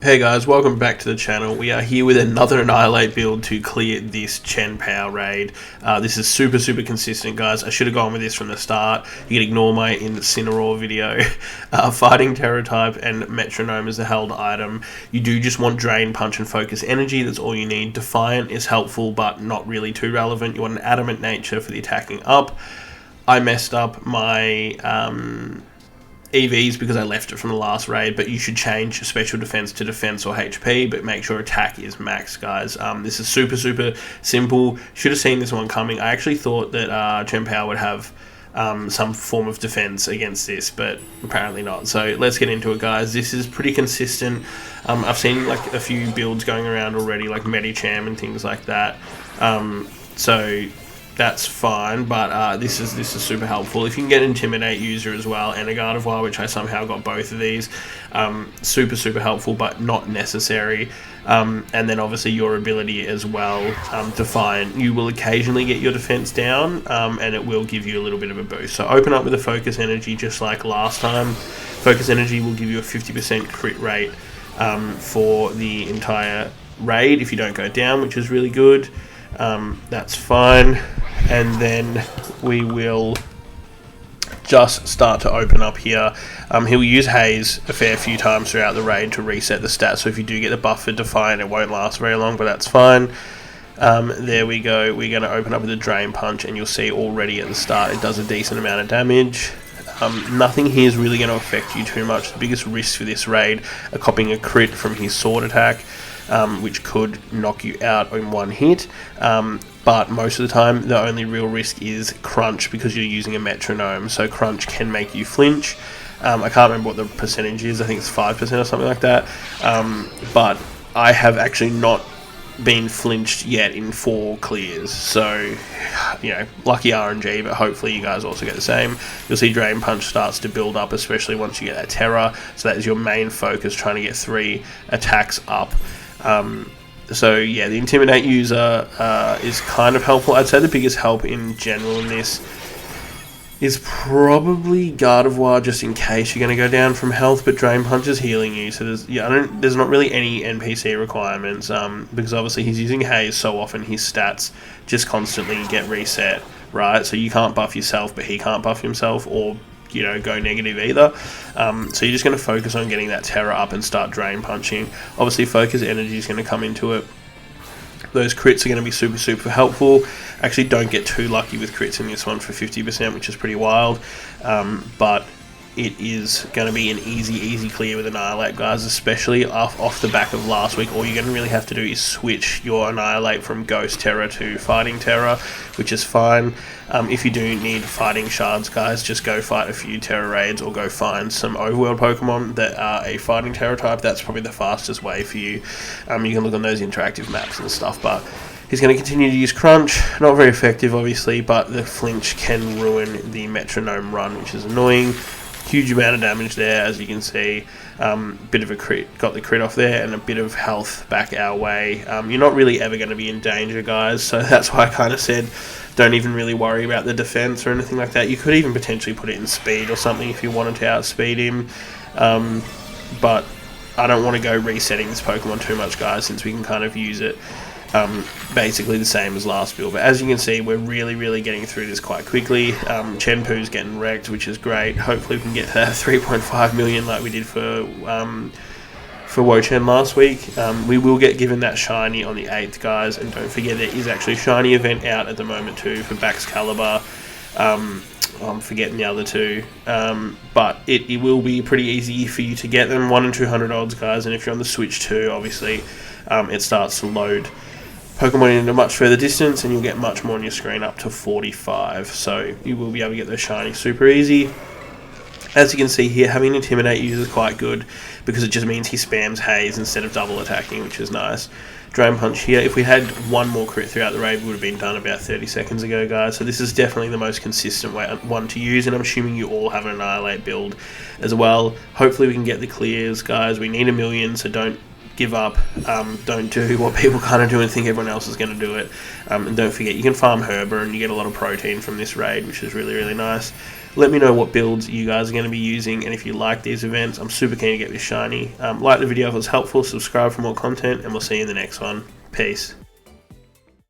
Hey guys, welcome back to the channel. We are here with another Annihilape build to clear this Chien Pao Raid. This is super consistent, guys. I should have gone with this from the start. You can ignore my Incineroar video. Fighting Tera Type and Metronome is the held item. You do just want Drain, Punch and Focus Energy. That's all you need. Defiant is helpful but not really too relevant. You want an Adamant Nature for the attacking up. I messed up my EVs because I left it from the last raid, but you should change special defense to defense or HP, but make sure attack is max, guys. This is super simple. Should have seen this one coming. I actually thought that Chien Pao would have some form of defense against this, but apparently not. So let's get into it, guys. This is pretty consistent. I've seen like a few builds going around already, like Medicham and things like that. So that's fine, but this is super helpful. If you can get Intimidate user as well and a Gardevoir, which I somehow got both of these, super helpful, but not necessary. And then obviously your ability as well, Defiant. You will occasionally get your defense down, and it will give you a little bit of a boost. So open up with a Focus Energy just like last time. Focus Energy will give you a 50% crit rate for the entire raid if you don't go down, which is really good. That's fine. And then we will just start to open up here. He'll use Haze a fair few times throughout the raid to reset the stats, so if you do get the buff for Defiant, it won't last very long, but that's fine. There we go. We're going to open up with a Drain Punch, and you'll see already at the start it does a decent amount of damage. Nothing here is really going to affect you too much. The biggest risk for this raid are copying a crit from his sword attack, which could knock you out in one hit. But most of the time, the only real risk is Crunch, because you're using a Metronome. So Crunch can make you flinch. I can't remember what the percentage is. I think it's 5% or something like that. But I have actually not been flinched yet in 4 clears. So, you know, lucky RNG, but hopefully you guys also get the same. You'll see Drain Punch starts to build up, especially once you get that Terra. So that is your main focus, trying to get 3 attacks up. So yeah, the Intimidate user is kind of helpful. I'd say the biggest help in general in this is probably Gardevoir, just in case you're going to go down from health, but Drain Punch is healing you, so there's not really any NPC requirements, because obviously he's using Haze so often, his stats just constantly get reset, right? So you can't buff yourself, but he can't buff himself, or you know, go negative either. So you're just going to focus on getting that Terra up and start Drain Punching. Obviously Focus Energy is going to come into it. Those crits are going to be super helpful. Actually, don't get too lucky with crits in this one for 50%, which is pretty wild. But it is going to be an easy clear with Annihilape, guys, especially off the back of last week. All you're going to really have to do is switch your Annihilape from Ghost Terra to Fighting Terra, which is fine. If you do need fighting shards, guys, just go fight a few Terra Raids or go find some overworld Pokemon that are a fighting Terra type. That's probably the fastest way for you. You can look on those interactive maps and stuff, but he's going to continue to use Crunch. Not very effective, obviously, but the flinch can ruin the Metronome run, which is annoying. Huge amount of damage there, as you can see. Bit of a crit, got the crit off there, and a bit of health back our way. You're not really ever going to be in danger, guys, so that's why I kind of said don't even really worry about the defense or anything like that. You could even potentially put it in speed or something if you wanted to outspeed him, but I don't want to go resetting this Pokemon too much, guys, since we can kind of use it basically the same as last build. But as you can see, we're really getting through this quite quickly. Chien Poo's getting wrecked, which is great. Hopefully we can get that 3.5 million like we did for Wo-Chen last week. We will get given that shiny on the 8th, guys, and don't forget there is actually a shiny event out at the moment too for Baxcalibur. I'm forgetting the other 2, but it will be pretty easy for you to get them. 1 in 200 odds, guys, and if you're on the Switch too, obviously it starts to load Pokemon in a much further distance, and you'll get much more on your screen, up to 45, so you will be able to get those shiny super easy. As you can see here, having Intimidate user is quite good, because it just means he spams Haze instead of double attacking, which is nice. Drain Punch here, if we had 1 more crit throughout the raid, we would have been done about 30 seconds ago, guys, so this is definitely the most consistent one to use, and I'm assuming you all have an Annihilape build as well. Hopefully we can get the clears, guys. We need 1 million, so don't give up, don't do what people kind of do and think everyone else is going to do it. And don't forget, you can farm Herba and you get a lot of protein from this raid, which is really, really nice. Let me know what builds you guys are going to be using, and if you like these events, I'm super keen to get this shiny. Like the video if it was helpful, subscribe for more content, and we'll see you in the next one. Peace.